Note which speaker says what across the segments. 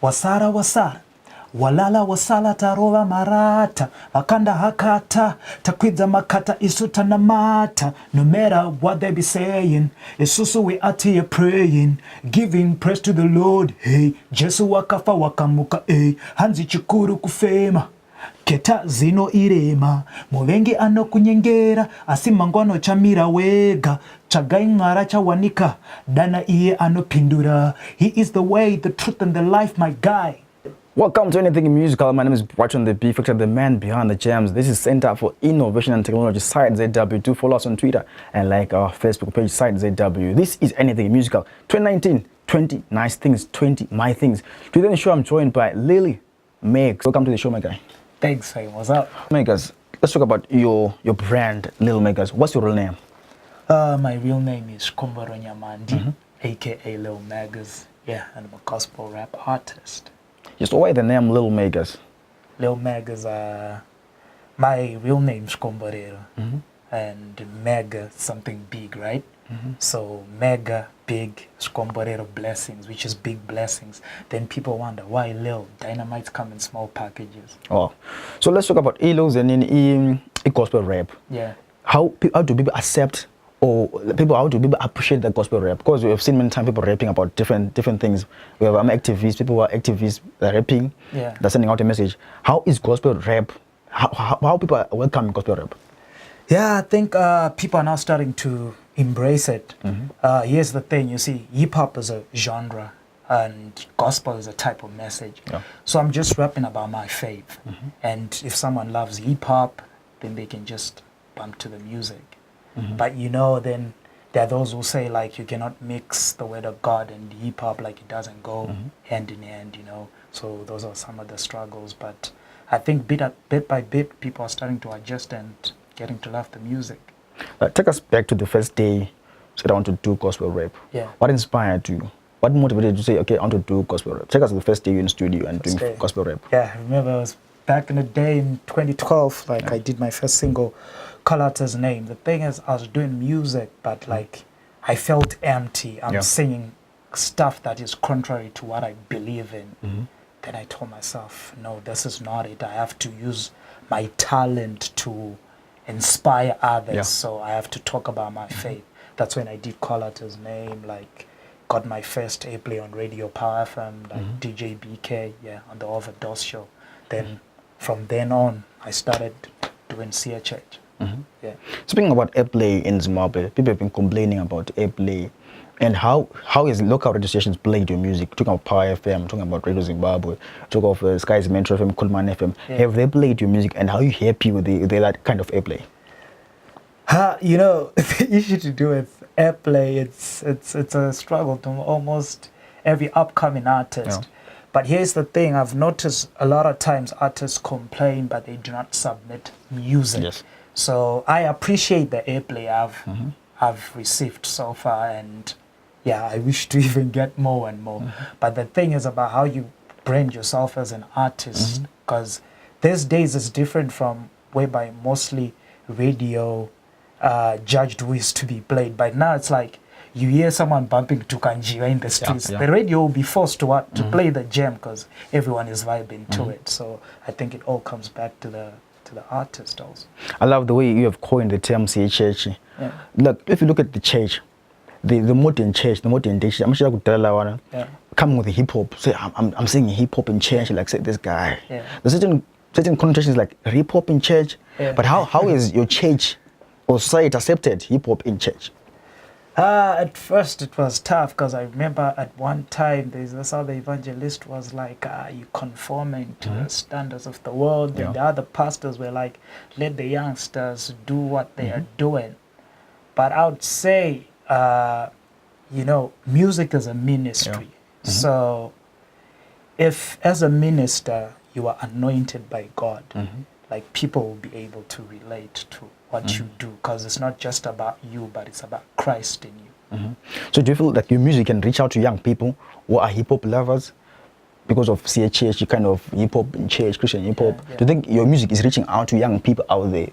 Speaker 1: Wasara wasara walala wasala tarova marata makanda hakata takwidza makata isuta na mata. No matter what they be saying, isusu we out here praying, giving praise to the Lord. Hey, Jesu wakafa wakamuka, hey, hanzi chikuru kufema keta zino irema muvengi ano kunyengera asimangono chamira wega chagaingara chawanika dana iye ano pindura. He is the way, the truth and the life, my guy.
Speaker 2: Welcome to Anything Musical. My name is Watchon the Beefactor, the man behind the jams. This is Center for Innovation and Technology, site ZW. Do follow us on Twitter and like our Facebook page, site ZW. This is Anything Musical 2019, 20 nice things, 20 my things. Today on the show I'm joined by Lil Megaz. Welcome to the show, my guy.
Speaker 1: Thanks, hey, what's up?
Speaker 2: Megaz, let's talk about your brand, Lil Megaz. What's your real name?
Speaker 1: My real name is Kombaro Nyamandi, aka Lil Megaz. Yeah, and I'm a gospel rap artist.
Speaker 2: Just why the name Lil Megaz?
Speaker 1: Lil Megaz, my real name's Komborero, and Mega, something big, right? So Mega, big, Skomborero, blessings, which is big blessings. Then people wonder, why Lil? Dynamites come in small packages.
Speaker 2: Oh, so let's talk about Ilos and in gospel rap.
Speaker 1: Yeah.
Speaker 2: How do people accept, or people, how do people appreciate the gospel rap? Because we have seen many times people rapping about different things. We have activists, people who are activists, they're rapping,
Speaker 1: yeah,
Speaker 2: they're sending out a message. How is gospel rap, how people are welcoming gospel rap?
Speaker 1: Yeah, I think people are now starting to embrace it. Here's the thing, you see, hip-hop is a genre and gospel is a type of message.
Speaker 2: Yeah.
Speaker 1: So I'm just rapping about my faith. And if someone loves hip-hop, then they can just bump to the music. But you know, then there are those who say like you cannot mix the word of God and hip-hop, like it doesn't go hand in hand, you know. So those are some of the struggles. But I think bit by bit, people are starting to adjust and getting to love the music.
Speaker 2: Take us back to the first day you said I want to do gospel rap.
Speaker 1: Yeah.
Speaker 2: What inspired you? What motivated you to say, okay, I want to do gospel rap? Take us to the first day you're in the studio and doing gospel rap.
Speaker 1: Yeah, I remember it was back in the day in 2012, like I did my first single, Call Out His Name. The thing is, I was doing music, but like I felt empty. I'm singing stuff that is contrary to what I believe in. Then I told myself, no, this is not it. I have to use my talent to inspire others. So I have to talk about my faith. That's when I did Call Out His Name, like got my first airplay on Radio Power FM, like DJ BK, on the Overdose show. Then from then on, I started doing CHH. Yeah.
Speaker 2: Speaking about airplay in Zimbabwe, people have been complaining about airplay and how is local radio stations played your music? Talking about Power FM, talking about Radio Zimbabwe, talking of Sky's Metro FM, Coolman FM. Have they played your music and how are you happy with that kind of airplay?
Speaker 1: You know, the issue to do with airplay, it's a struggle to almost every upcoming artist. But here's the thing, I've noticed a lot of times artists complain, but they do not submit music. So I appreciate the airplay I've received so far, and yeah, I wish to even get more and more. But the thing is about how you brand yourself as an artist, because these days it's different from whereby mostly radio judged who is to be played. But now it's like you hear someone bumping to Kanjiwa in the streets, the radio will be forced to play the jam because everyone is vibing to it. So I think it all comes back to the artist also. I
Speaker 2: love the way you have coined the term CHH. Look, if you look at the church, the modern church, the modern day church, I'm sure I could tell that coming with the hip hop, say I'm singing hip hop in church, like say this guy. There's certain connotations like hip hop in church, but how is your church or society accepted hip hop in church?
Speaker 1: At first it was tough because I remember at one time this other evangelist was like, you conforming to the standards of the world. And the other pastors were like, let the youngsters do what they are doing. But I would say, you know, music is a ministry. So if as a minister you are anointed by God, like people will be able to relate to what you do, because it's not just about you, but it's about Christ in you.
Speaker 2: So do you feel like your music can reach out to young people who are hip-hop lovers, because of CHH, kind of hip hop in church, Christian hip hop.
Speaker 1: Yeah.
Speaker 2: Do you think your music is reaching out to young people out there?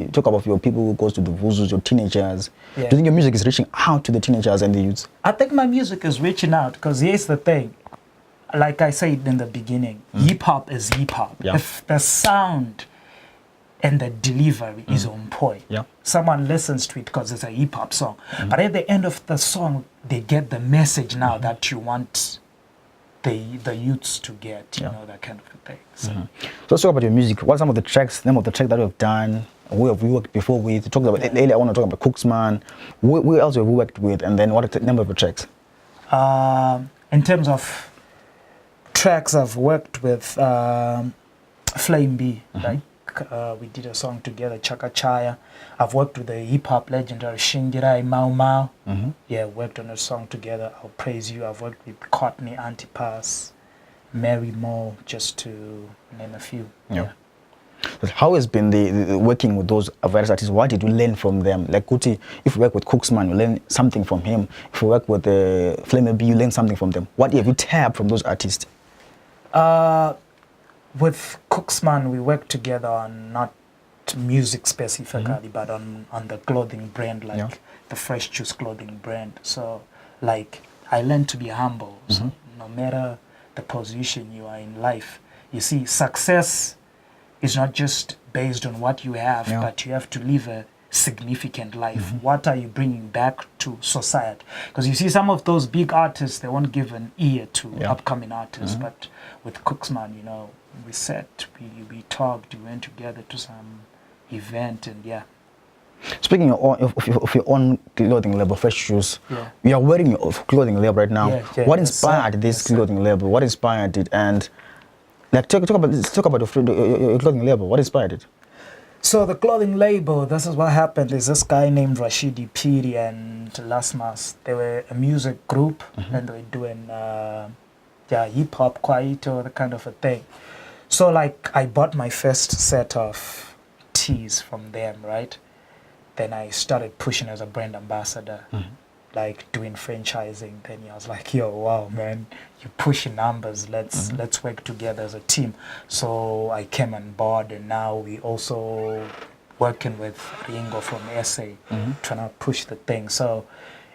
Speaker 2: Talk about your people who goes to the vuzus, your teenagers.
Speaker 1: Yeah.
Speaker 2: Do you think your music is reaching out to the teenagers and the youths?
Speaker 1: I think my music is reaching out because here's the thing. Like I said in the beginning, hip hop is hip hop.
Speaker 2: Yeah.
Speaker 1: If the sound and the delivery is on point,
Speaker 2: Yeah.
Speaker 1: someone listens to it because it's a hip hop song. But at the end of the song, they get the message now that you want the youths to get, you know, that kind of a thing. So,
Speaker 2: So let's talk about your music. What are some of the tracks, name of the tracks that we've done? Who have we worked before with? Talk about earlier. I want to talk about Cooksman. Who else have we worked with? And then what are the name of the tracks?
Speaker 1: in terms of tracks, I've worked with Flame B, like we did a song together, Chaka Chaya. I've worked with the hip hop legendary Shingirai Mau Mau. Yeah, worked on a song together, I'll Praise You. I've worked with Courtney Antipas, Mary Moore, just to name a few.
Speaker 2: Yeah. How has been the working with those various artists? What did you learn from them? Like Kuti, if you work with Cooksman, you learn something from him. If you work with Flame B, you learn something from them. What have you tapped from those artists?
Speaker 1: With Cooksman, we worked together on not music specifically, but on the clothing brand, like the Fresh Juice clothing brand. So, like, I learned to be humble. So no matter the position you are in life, you see, success is not just based on what you have, but you have to live a significant life. What are you bringing back to society? Because you see, some of those big artists, they won't give an ear to upcoming artists. But with Cooksman, you know, we sat, we talked, we went together to some event, and
Speaker 2: Speaking of your own clothing label, Fresh Shoes, you are wearing your clothing label right now. What inspired this clothing label? What inspired it? And like, talk about your clothing label. What inspired it?
Speaker 1: So the clothing label, this is what happened. There's this guy named Rashidi Piri and Lasmas. They were a music group, and they were doing hip hop, kwaito, the kind of a thing. So like, I bought my first set of tees from them, right? Then I started pushing as a brand ambassador, like doing franchising. Then I was like, yo, wow, man, you pushing numbers. Let's work together as a team. So I came on board, and now we also working with Ringo from SA, trying to push the thing. So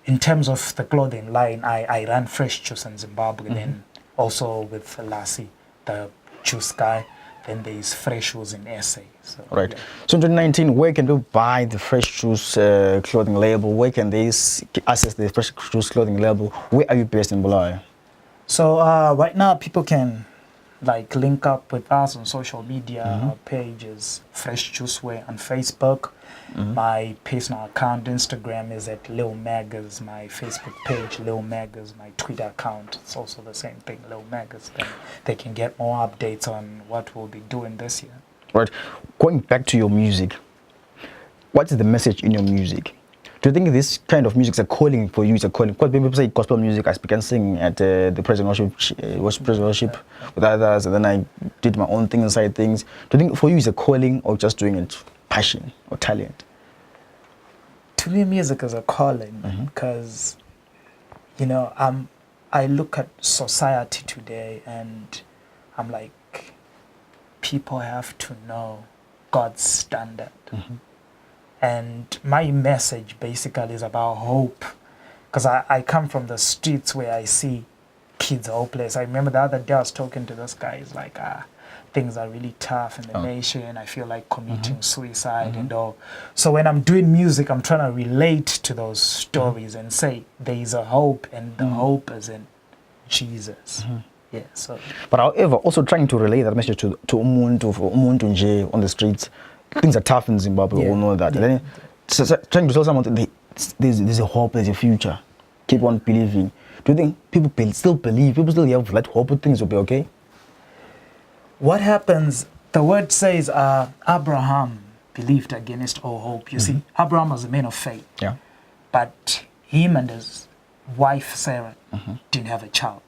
Speaker 1: in terms of the clothing line, I ran Fresh Juice in Zimbabwe, then also with Lassie, the juice guy. Then there's Fresh Juice in SA. So,
Speaker 2: right. So in 2019, where can they buy the Fresh Juice clothing label? Where can they access the Fresh Juice clothing label? Where are you based in Bulawayo?
Speaker 1: So right now, people can like link up with us on social media. Our page is Fresh Juice Wear on Facebook. My personal account, Instagram, is at Lil Megaz. My Facebook page, Lil Megaz. My Twitter account, it's also the same thing, Lil Megaz. Then they can get more updates on what we'll be doing this year.
Speaker 2: Right. Going back to your music, what is the message in your music? Do you think this kind of music is a calling for you? It's a calling. Because people say gospel music, I began singing at the praise worship with others, and then I did my own thing inside things. Do you think for you it's a calling, or just doing it passion or talent?
Speaker 1: To me, music is a calling because, you know, I look at society today and I'm like, people have to know God's standard. And my message basically is about hope, because I come from the streets where I see kids hopeless. I remember the other day I was talking to this guy. He's like, things are really tough in the nation. I feel like committing suicide and all. So when I'm doing music, I'm trying to relate to those stories and say there is a hope, and the hope is in Jesus. Yeah. So. But
Speaker 2: however, also trying to relay that message to umuntu nje on the streets. Things are tough in Zimbabwe. We all know that. And then, trying to tell someone that there's a hope, there's a future. Keep on believing. Do you think people still believe? People still have that hope that things will be okay?
Speaker 1: What happens, the word says Abraham believed against all hope. You see, Abraham was a man of faith.
Speaker 2: Yeah.
Speaker 1: But him and his wife, Sarah, didn't have a child.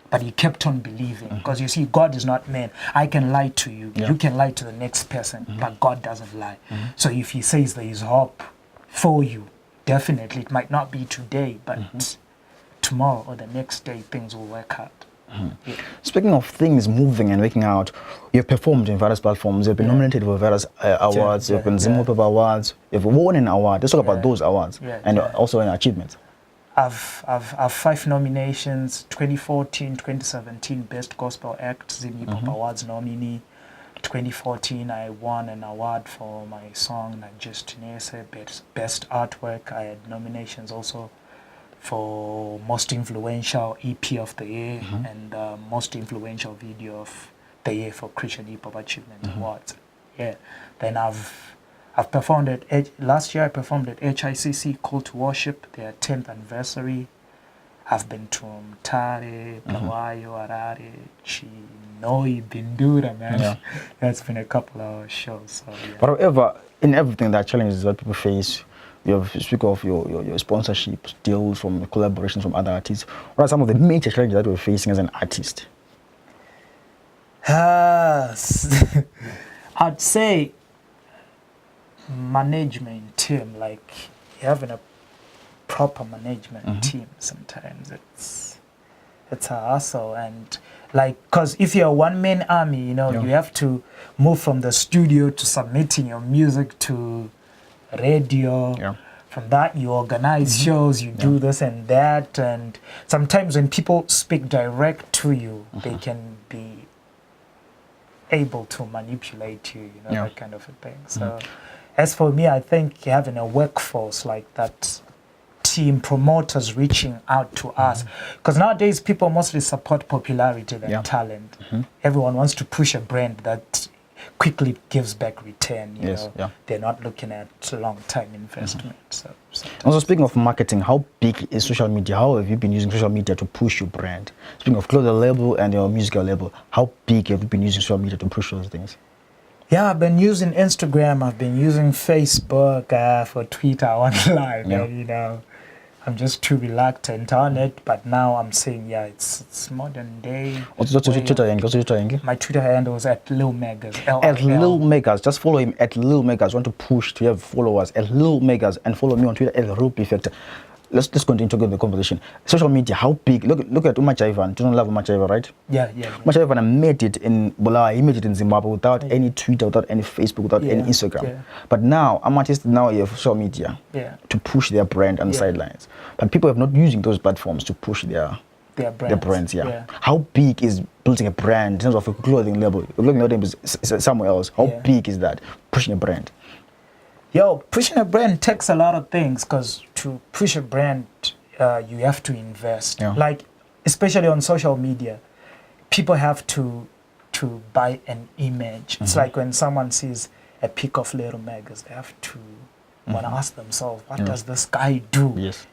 Speaker 1: But he kept on believing. Because you see, God is not man. I can lie to you. You can lie to the next person. But God doesn't lie. So if he says there is hope for you, definitely, it might not be today, but tomorrow or the next day, things will work out. Yeah.
Speaker 2: Speaking of things moving and working out, you've performed in various platforms. You've been nominated for various awards. You've been Zimmer Paper Awards. You've won an award. Let's talk about those awards and also an achievement.
Speaker 1: I've 5 nominations: 2014, 2017 Best Gospel Act Zimmer Paper Awards nominee. 2014 I won an award for my song Najestinese, Best Artwork. I had nominations also for Most Influential EP of the Year and Most Influential Video of the Year for Christian Hip Hop Achievement Awards. Yeah. Then I've performed at last year I performed at HICC Call to Worship, their 10th anniversary. I've been to Mtare, Bulawayo, Harare, Chinoi, Bindura, man. Yeah. That's been a couple of shows. So, yeah.
Speaker 2: But however, in everything that challenges that people face, you speak of your sponsorships, deals from collaborations from other artists. What are some of the major challenges that you're facing as an artist?
Speaker 1: I'd say management team, like having a proper management team. Sometimes it's a hassle, and like, because if you're a one-man army, you know, you have to move from the studio to submitting your music to radio. From that you organize shows, you do this and that, and sometimes when people speak direct to you, they can be able to manipulate you, you know, that kind of a thing. So as for me, I think having a workforce like that, team, promoters reaching out to us, because nowadays people mostly support popularity than talent. Everyone wants to push a brand that quickly gives back return, you know. They're not looking at long-term investment. So
Speaker 2: also, speaking of marketing, how big is social media? How have you been using social media to push your brand? Speaking of clothing label and your musical label, how big have you been using social media to push those things?
Speaker 1: Yeah, I've been using Instagram, I've been using Facebook, for Twitter online, you know. I'm just too reluctant on it, but now I'm saying, it's modern day.
Speaker 2: What's your Twitter handle?
Speaker 1: My Twitter handle is at Lil Megaz.
Speaker 2: At Lil Megaz. Just follow him at Lil Megaz. Want to push to have followers at Lil Megaz, and follow me on Twitter at Real Beefactor. Let's continue to go the conversation. Social media, how big? Look at Umachaivan. Do you love Umachaivan, right?
Speaker 1: Yeah.
Speaker 2: Umachaivan made it in Bulawayo. He made it in Zimbabwe without any Twitter, without any Facebook, without any Instagram.
Speaker 1: Yeah.
Speaker 2: But now, artists now have social media to push their brand on the sidelines. But people are not using those platforms to push their brands. How big is building a brand in terms of a clothing label? A clothing label is somewhere else. How big is that, pushing a brand?
Speaker 1: Pushing a brand takes a lot of things, because to push a brand, you have to invest. Like, especially on social media, people have to buy an image. It's like when someone sees a pic of Lil Megaz, they have to want to ask themselves, what does this guy do?
Speaker 2: Yes.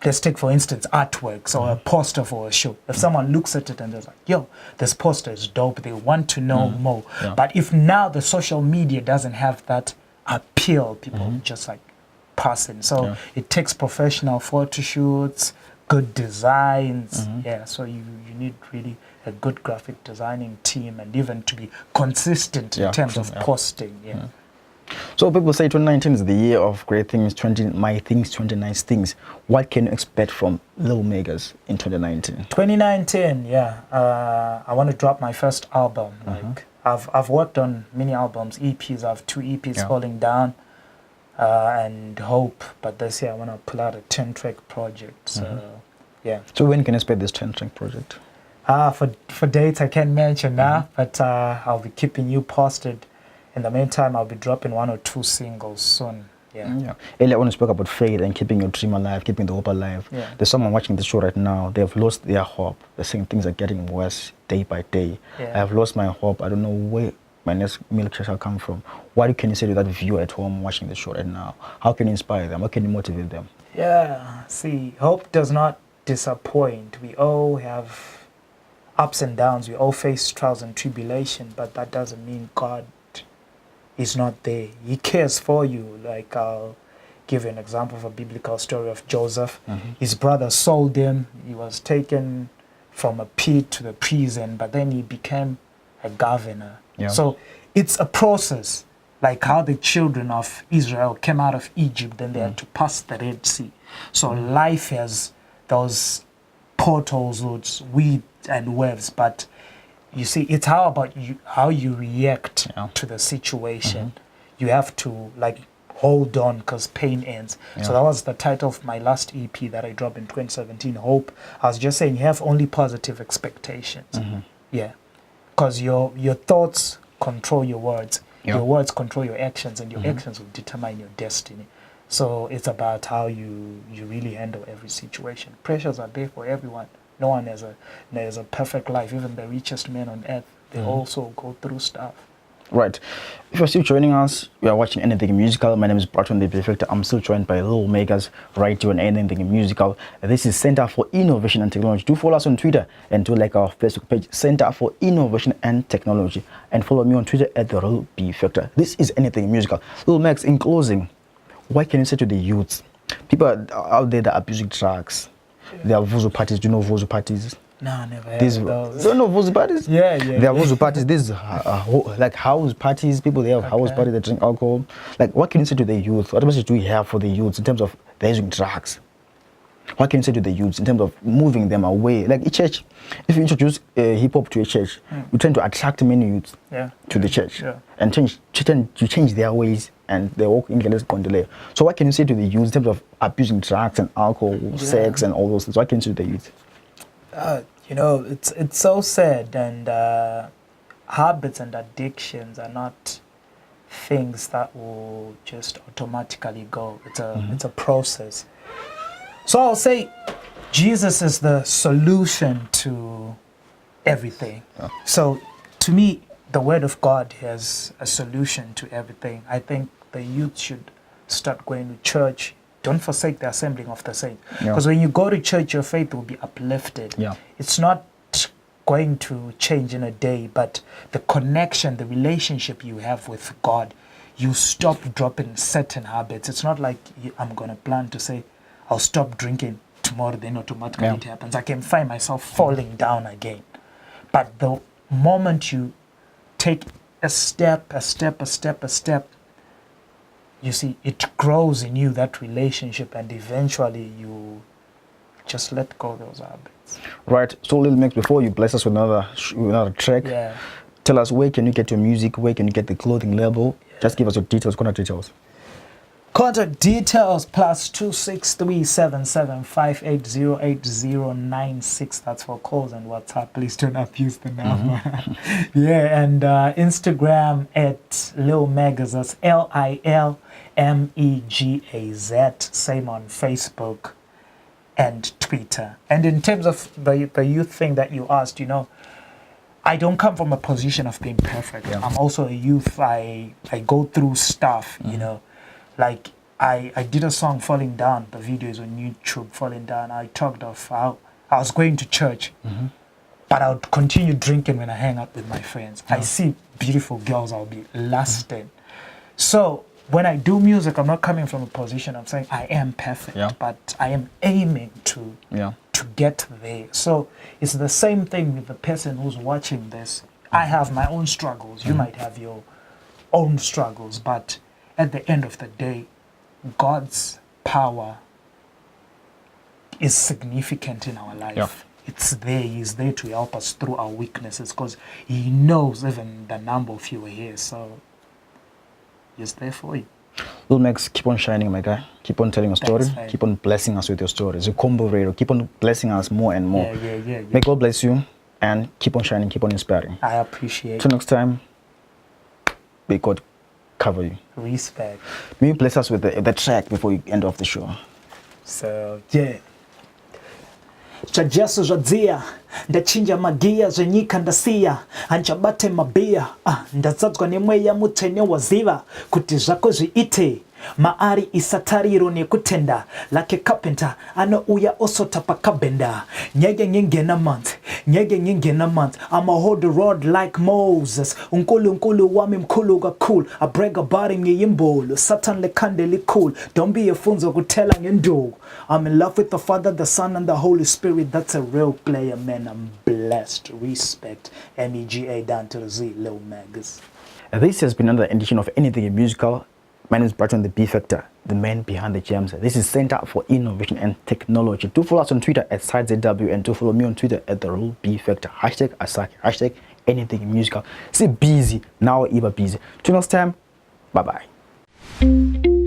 Speaker 1: Let's take, for instance, artworks or a poster for a show. If someone looks at it and they're like, this poster is dope, they want to know more. But if now the social media doesn't have that appeal, people just like passing. So it takes professional photo shoots, good designs. So you need really a good graphic designing team, and even to be consistent in terms of posting.
Speaker 2: So people say 2019 is the year of great things, 20 nice things. What can you expect from Lil Megaz in 2019?
Speaker 1: 2019, I want to drop my first album. Like, I've worked on many albums, EPs. I have 2 EPs, Falling Down and Hope. But this year I want to pull out a 10-track project. So,
Speaker 2: So when can I expect this 10-track project?
Speaker 1: For dates I can't mention now, but I'll be keeping you posted. In the meantime, I'll be dropping 1 or 2 singles soon.
Speaker 2: Earlier when you spoke about faith and keeping your dream alive, keeping the hope alive, there's someone watching the show right now. They've lost their hope. They're saying things are getting worse day by day. I have lost my hope. I don't know where my next meal shall come from. What can you say to that viewer at home watching the show right now? How can you inspire them? How can you motivate them?
Speaker 1: See, hope does not disappoint. We all have ups and downs. We all face trials and tribulation, but that doesn't mean God is not there. He cares for you. Like, I'll give you an example of a biblical story of Joseph. His brother sold him. He was taken from a pit to the prison, but then he became a governor. So it's a process, like how the children of Israel came out of Egypt, then they had to pass the Red Sea. So life has those portals which we and waves, but you see, it's how you react to the situation. You have to like hold on because pain ends. So that was the title of my last EP that I dropped in 2017, Hope. I was just saying you have only positive expectations. Yeah, because your thoughts control your words. Your words control your actions, and your actions will determine your destiny. So it's about how you really handle every situation. Pressures are there for everyone. No one has a perfect life. Even the richest men on earth, they also go through stuff.
Speaker 2: Right. If you're still joining us, we are watching Anything Musical. My name is Braton the Beefactor. I'm still joined by Lil Megaz right here on Anything Musical. This is Center for Innovation and Technology. Do follow us on Twitter and do like our Facebook page, Center for Innovation and Technology. And follow me on Twitter at The Real Beefactor. This is Anything Musical. Lil Megs, in closing, what can you say to the youths? People out there that are abusing drugs. There are Vuzu parties. Do you know Vuzu parties?
Speaker 1: No, never heard of those.
Speaker 2: Don't know Vuzu parties?
Speaker 1: Yeah.
Speaker 2: There are Vuzu parties. These like house parties. People, they have house parties, they drink alcohol. Like, what can you say to the youth? What message do we have for the youths in terms of they're using drugs? What can you say to the youths in terms of moving them away? Like a church, if you introduce hip-hop to a church, you tend to attract many youths to the church and change their ways and they walk in the delay. So what can you say to the youth in terms of abusing drugs and alcohol, sex and all those things? What can you say to the youth?
Speaker 1: You know, it's so sad, and habits and addictions are not things that will just automatically go. It's a process. So I'll say Jesus is the solution to everything. So to me, the Word of God has a solution to everything. I think the youth should start going to church. Don't forsake the assembling of the saints. Because when you go to church, your faith will be uplifted. It's not going to change in a day, but the connection, the relationship you have with God, you stop dropping certain habits. It's not like I'm going to plan to say, I'll stop drinking tomorrow, then automatically it happens. I can find myself falling down again. But the moment you take a step, you see, it grows in you, that relationship, and eventually you just let go of those habits.
Speaker 2: Right. So, Lil Megs, before you bless us with another track, tell us, where can you get your music? Where can you get the clothing label? Just give us your details, contact details.
Speaker 1: Contact details +2637758088096. That's for calls and WhatsApp. Please do not abuse the number. And Instagram at Lil Megaz. That's LILMEGAZ. Same on Facebook and Twitter. And in terms of the youth thing that you asked, you know, I don't come from a position of being perfect. I'm also a youth. I go through stuff, you know. Like, I did a song, Falling Down. The video is on YouTube, Falling Down. I talked of how I was going to church, but I would continue drinking when I hang out with my friends. I see beautiful girls, I'll be lusting. So when I do music, I'm not coming from a position of saying I am perfect, but I am aiming to get there. So it's the same thing with the person who's watching this. I have my own struggles. You might have your own struggles, but at the end of the day, God's power is significant in our life. It's there. He's there to help us through our weaknesses because He knows even the number of you are here. So He's there for you.
Speaker 2: Lil Megs, keep on shining, my guy. Keep on telling your story. Keep on blessing us with your stories. You combo radio. Keep on blessing us more and more. May God bless you and keep on shining, keep on inspiring.
Speaker 1: I appreciate it.
Speaker 2: Till next time, may God cover you.
Speaker 1: Respect.
Speaker 2: May you bless us with the track before you end off the show.
Speaker 1: So, Chajesu zadzia ndachinja magia zenyika ndasiya anchabate mabia ndadzadzwa nemweya mutene waziva kuti zvako zviite maari isatariro nekutenda like carpenter anouya osota pakabenda nyege nyingena month I'ma hold the rod like Moses unkulu wami mkulu kakul I brag about him ngiyimbulu Satan lekhandeli cool don't be a funzo kutela ngenduku I'm in love with the Father, the Son and the Holy Spirit. That's a real player, man. I'm blessed. Respect. MEGA down to the Z, Lil Megaz.
Speaker 2: This has been another edition of Anything Musical. My name is Brighton, the Beefactor, the man behind the gems. This is Center for Innovation and Technology. Do follow us on Twitter at SidesZW and do follow me on Twitter at the Real Beefactor. Hashtag Asaki. Hashtag anything musical. Say busy now, ever busy. Till next time, bye bye.